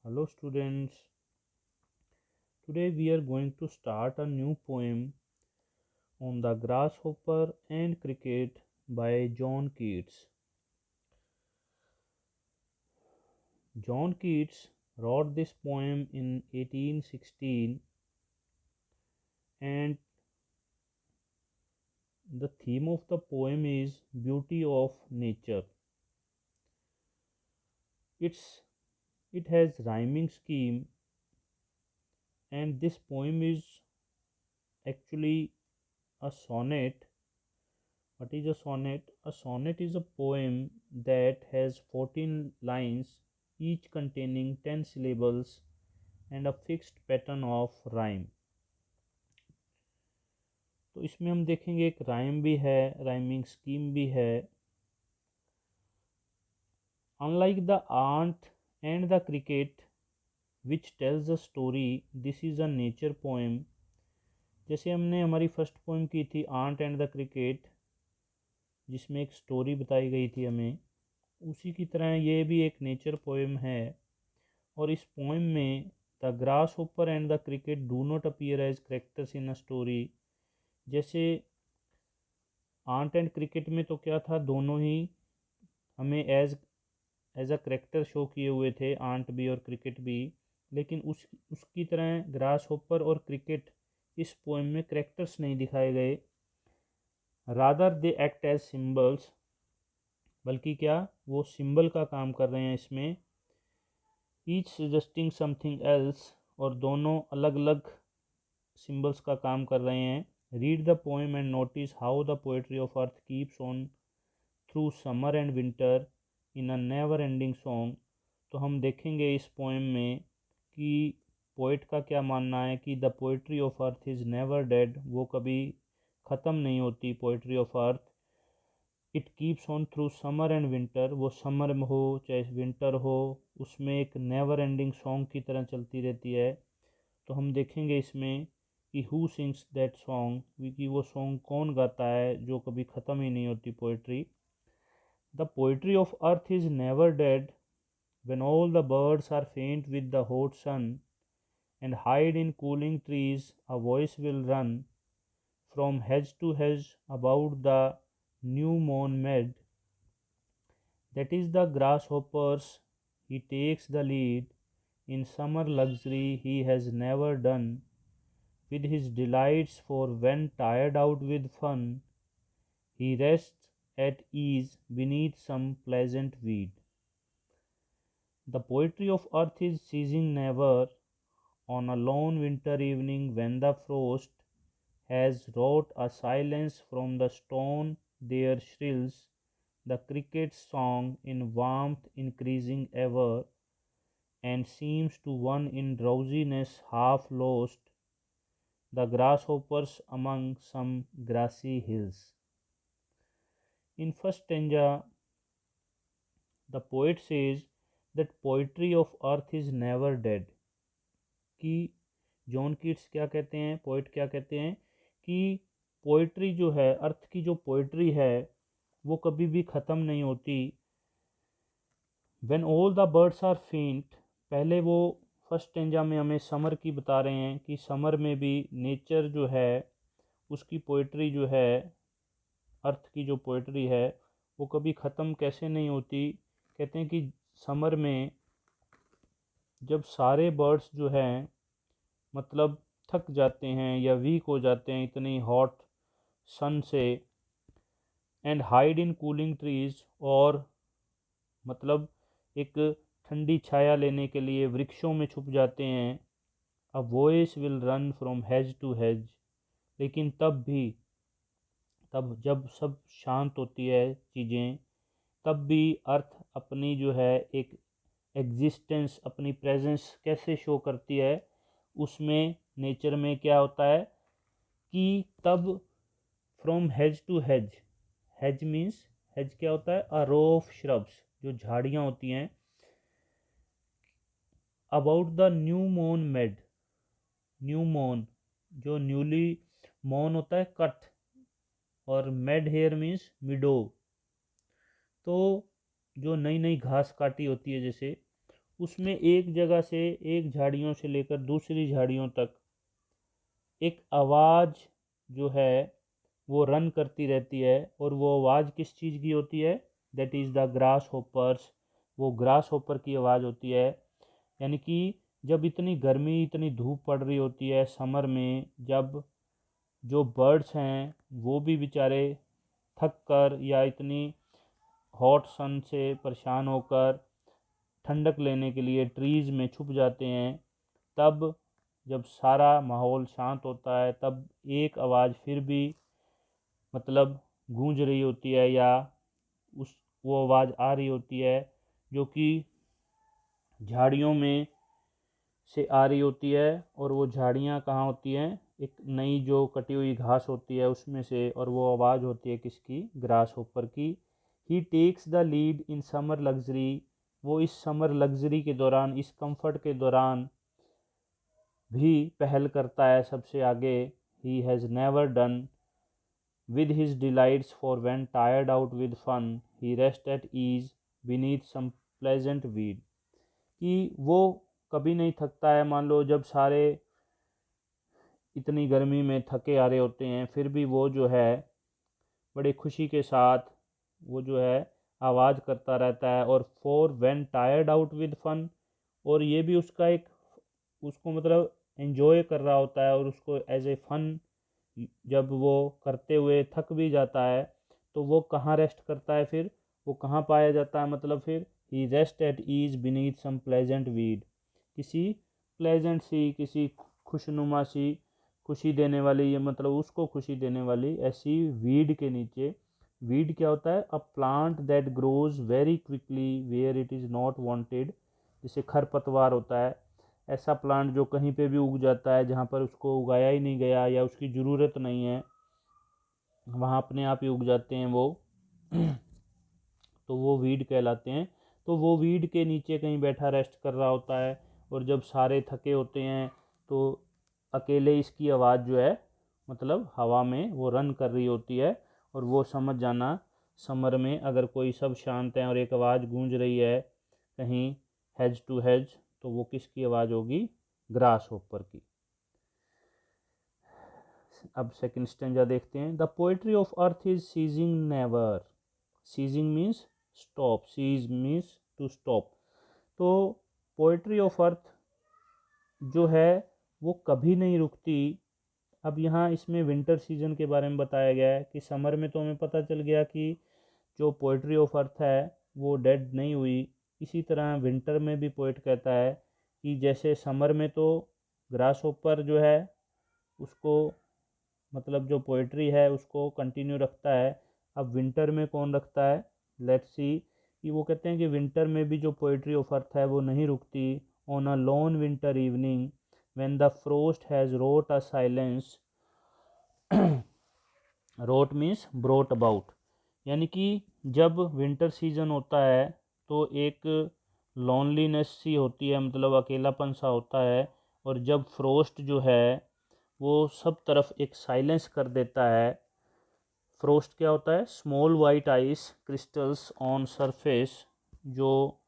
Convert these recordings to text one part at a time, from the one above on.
Hello students, today we are going to start a new poem on the grasshopper and cricket by John Keats. John Keats wrote this poem in 1816 and the theme of the poem is beauty of nature. It's it has rhyming scheme and this poem is actually a sonnet. What is a sonnet? A sonnet is a poem that has 14 lines, each containing 10 syllables and a fixed pattern of rhyme. तो इसमें हम देखेंगे एक rhyme भी है, rhyming scheme भी है. Unlike the ant and the cricket, which tells a story, this is a nature poem. जैसे हमने हमारी फर्स्ट पोएम की थी आंट एंड द क्रिकेट, जिसमें एक स्टोरी बताई गई थी हमें, उसी की तरह ये भी एक नेचर पोएम है. और इस पोएम में the grasshopper and the cricket do not appear as characters in a story. जैसे आंट एंड क्रिकेट में तो क्या था, दोनों ही हमें एज अ करेक्टर शो किए हुए थे, आंट भी और क्रिकेट भी. लेकिन उसकी तरह ग्रास होपर और क्रिकेट इस पोएम में करेक्टर्स नहीं दिखाए गए. Rather they act as symbols, बल्कि क्या वो सिंबल का काम कर रहे हैं इसमें. ईच सजेस्टिंग समथिंग एल्स, और दोनों अलग अलग सिंबल्स का काम कर रहे हैं. Read the poem and notice how the poetry of earth keeps on through summer and winter in a never ending song. तो हम देखेंगे इस पोएम में कि पोइट का क्या मानना है कि the poetry of earth is never dead, वो कभी ख़त्म नहीं होती poetry of earth. It keeps on through summer and winter, वो समर में हो चाहे विंटर हो, उसमें एक नेवर एंडिंग सॉन्ग की तरह चलती रहती है. तो हम देखेंगे इसमें कि हु सिंग्स दैट सॉन्ग, कि वो सॉन्ग कौन गाता है जो कभी ख़त्म ही नहीं होती poetry. The poetry of earth is never dead when all the birds are faint with the hot sun and hide in cooling trees, a voice will run from hedge to hedge about the new mown mead. That is the grasshopper's, he takes the lead in summer luxury he has never done with his delights, for when tired out with fun, he rests at ease beneath some pleasant weed. The poetry of earth is ceasing never on a lone winter evening when the frost has wrought a silence from the stone. There shrills the cricket's song in warmth increasing ever, and seems to one in drowsiness half lost, the grasshoppers among some grassy hills. In first stanza, the poet says that poetry of earth is never dead. कि John Keats क्या कहते हैं, poet क्या कहते हैं कि poetry जो है, अर्थ की जो पोइट्री है वो कभी भी ख़त्म नहीं होती. When all the birds are faint, पहले वो फर्स्ट स्टेंजा में हमें समर की बता रहे हैं कि समर में भी नेचर जो है उसकी पोइट्री जो है, अर्थ की जो पोइट्री है वो कभी ख़त्म कैसे नहीं होती. कहते हैं कि समर में जब सारे बर्ड्स जो हैं मतलब थक जाते हैं या वीक हो जाते हैं इतनी हॉट सन से, and hide in cooling trees, और मतलब एक ठंडी छाया लेने के लिए वृक्षों में छुप जाते हैं. A voice will run from hedge to hedge, लेकिन तब जब सब शांत होती है चीज़ें, तब भी अर्थ अपनी जो है एक एग्जिस्टेंस, अपनी प्रेजेंस कैसे शो करती है, उसमें नेचर में क्या होता है कि तब from hedge to hedge, hedge means, hedge क्या होता है, अ रो ऑफ श्रब्स, जो झाड़ियाँ होती हैं. About the new mown mead, new mown जो न्यूली मॉन होता है कट, और मेड हेयर मीन्स मिडो, तो जो नई नई घास काटी होती है जैसे, उसमें एक जगह से, एक झाड़ियों से लेकर दूसरी झाड़ियों तक एक आवाज़ जो है वो रन करती रहती है। और वो आवाज़ किस चीज़ की होती है? That is the grass hoppers. वो ग्रास होपर की आवाज़ होती है। यानी कि जब इतनी गर्मी, इतनी धूप पड़ रही होती है समर में, जब जो बर्ड्स हैं वो भी बेचारे थक कर या इतनी हॉट सन से परेशान होकर ठंडक लेने के लिए ट्रीज़ में छुप जाते हैं, तब जब सारा माहौल शांत होता है तब एक आवाज़ फिर भी मतलब गूंज रही होती है, या उस वो आवाज़ आ रही होती है जो कि झाड़ियों में से आ रही होती है। और वो झाड़ियाँ कहाँ होती हैं? एक नई जो कटी हुई घास होती है उसमें से। और वो आवाज़ होती है किसकी? ग्रास होपर की। He takes the lead in summer luxury. वो इस समर लग्जरी के दौरान, इस कंफर्ट के दौरान भी पहल करता है सबसे आगे। He has never done with his delights, for when tired out with fun he rests at ease beneath some pleasant weed। कि वो कभी नहीं थकता है। मान लो जब सारे इतनी गर्मी में थके आ रहे होते हैं, फिर भी वो जो है बड़े खुशी के साथ वो जो है आवाज़ करता रहता है। और for when tired out with fun, और ये भी उसका एक, उसको मतलब एंजॉय कर रहा होता है और उसको एज ए फन जब वो करते हुए थक भी जाता है तो वो कहाँ रेस्ट करता है? फिर वो कहाँ पाया जाता है? मतलब फिर he rest at ease beneath some pleasant weed. किसी प्लेजेंट सी, किसी खुशनुमा सी, खुशी देने वाली, ये मतलब उसको खुशी देने वाली ऐसी वीड के नीचे। वीड क्या होता है? A plant that grows very quickly where it is not wanted. जैसे खरपतवार होता है, ऐसा प्लांट जो कहीं पे भी उग जाता है जहाँ पर उसको उगाया ही नहीं गया या उसकी ज़रूरत नहीं है, वहाँ अपने आप ही उग जाते हैं वो। तो वो वीड कहलाते हैं। तो वो वीड के नीचे कहीं बैठा रेस्ट कर रहा होता है। और जब सारे थके होते हैं तो अकेले इसकी आवाज़ जो है मतलब हवा में वो रन कर रही होती है। और वो समझ जाना, समर में अगर कोई सब शांत है और एक आवाज़ गूंज रही है कहीं हेज टू हेज, तो वो किसकी आवाज़ होगी? ग्रास होपर की। अब सेकंड स्टेंजा देखते हैं। The poetry of earth is ceasing never. Ceasing means stop, cease means to stop. तो पोएट्री ऑफ अर्थ जो है वो कभी नहीं रुकती। अब यहाँ इसमें विंटर सीजन के बारे में बताया गया है कि समर में तो हमें पता चल गया कि जो पोएट्री ऑफ अर्थ है वो डेड नहीं हुई। इसी तरह विंटर में भी पोएट कहता है कि जैसे समर में तो ग्रास होपर जो है उसको मतलब जो पोइट्री है उसको कंटिन्यू रखता है, अब विंटर में कौन रखता है? Let's see. कि वो कहते हैं कि विंटर में भी जो पोइट्री ऑफ अर्थ है वो नहीं रुकती। On a lone winter evening when the frost has wrought a silence. Wrought means brought about. यानी कि जब विंटर सीजन होता है तो एक लॉनलीनेस सी होती है, मतलब अकेलापन सा होता है। और जब फ्रोस्ट जो है वो सब तरफ एक साइलेंस कर देता है। फ्रोस्ट क्या होता है? Small white ice crystals on surface. जो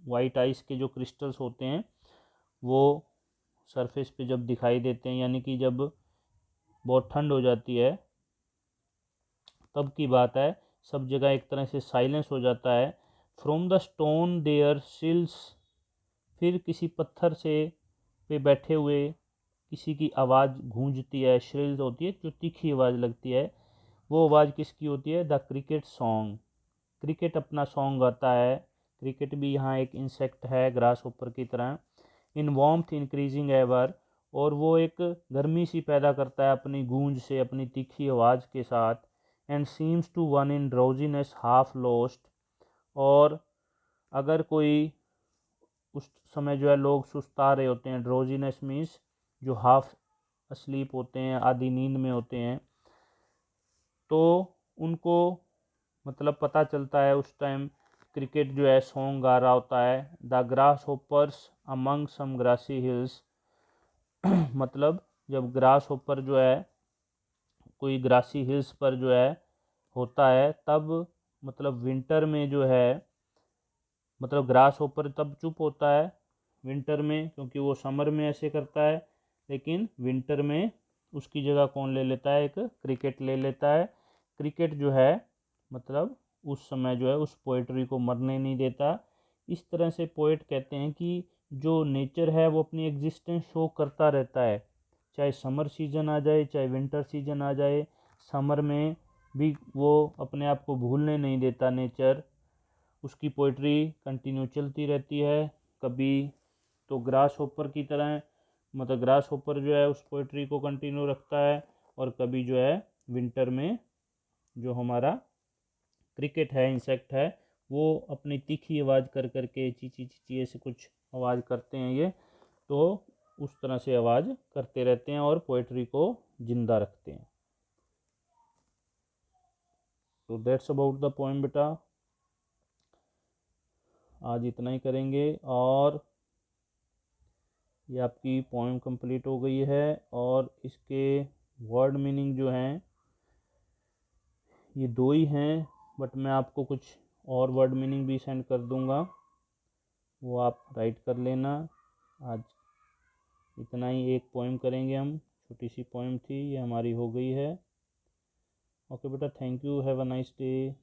वाइट आइस के जो क्रिस्टल्स होते हैं वो सरफेस पे जब दिखाई देते हैं, यानी कि जब बहुत ठंड हो जाती है तब की बात है, सब जगह एक तरह से साइलेंस हो जाता है। From the stone there shrills. फिर किसी पत्थर से पे बैठे हुए किसी की आवाज़ गूंजती है, श्रिल होती है, जो तीखी आवाज़ लगती है। वो आवाज़ किसकी होती है? The cricket song. क्रिकेट अपना सॉन्ग गाता है। क्रिकेट भी यहाँ एक इंसेक्ट है ग्रास ऊपर की तरह। इन वार्मथ इंक्रीजिंग एवर। और वो एक गर्मी सी पैदा करता है अपनी गूंज से, अपनी तीखी आवाज़ के साथ। And seems to one in drowsiness half lost. और अगर कोई उस समय जो है लोग सुस्ता रहे होते हैं, ड्रोजीनेस मीन्स जो हाफ अस्लीप होते हैं, आधी नींद में होते हैं, तो उनको मतलब पता चलता है उस टाइम क्रिकेट जो है सॉन्ग गा रहा होता है। The grasshoppers among some grassy hills. मतलब जब ग्रास होपर जो है कोई ग्रासी हिल्स पर जो है होता है तब मतलब विंटर में जो है मतलब ग्रास होपर तब चुप होता है विंटर में, क्योंकि वो समर में ऐसे करता है, लेकिन विंटर में उसकी जगह कौन ले लेता है, एक क्रिकेट ले लेता है। क्रिकेट जो है मतलब उस समय जो है उस पोइट्री को मरने नहीं देता। इस तरह से पोइट कहते हैं कि जो नेचर है वो अपनी एग्जिस्टेंस शो करता रहता है, चाहे समर सीजन आ जाए चाहे विंटर सीजन आ जाए। समर में भी वो अपने आप को भूलने नहीं देता नेचर, उसकी पोइट्री कंटिन्यू चलती रहती है। कभी तो ग्रास होपर की तरह, मतलब ग्रास होपर जो है उस पोइट्री को कंटिन्यू रखता है, और कभी जो है विंटर में जो हमारा क्रिकेट है, इंसेक्ट है, वो अपनी तीखी आवाज़ कर करके चीची चीची ऐसे कुछ आवाज़ करते हैं ये, तो उस तरह से आवाज़ करते रहते हैं और पोइट्री को जिंदा रखते हैं। तो दैट्स अबाउट द पोएम बेटा, आज इतना ही करेंगे। और ये आपकी पोएम कंप्लीट हो गई है, और इसके वर्ड मीनिंग जो हैं ये दो ही हैं, बट मैं आपको कुछ और वर्ड मीनिंग भी सेंड कर दूंगा, वो आप राइट कर लेना। आज इतना ही, एक पोएम करेंगे हम, छोटी सी पोएम थी ये हमारी हो गई है। ओके बेटा, thank you, have a nice day.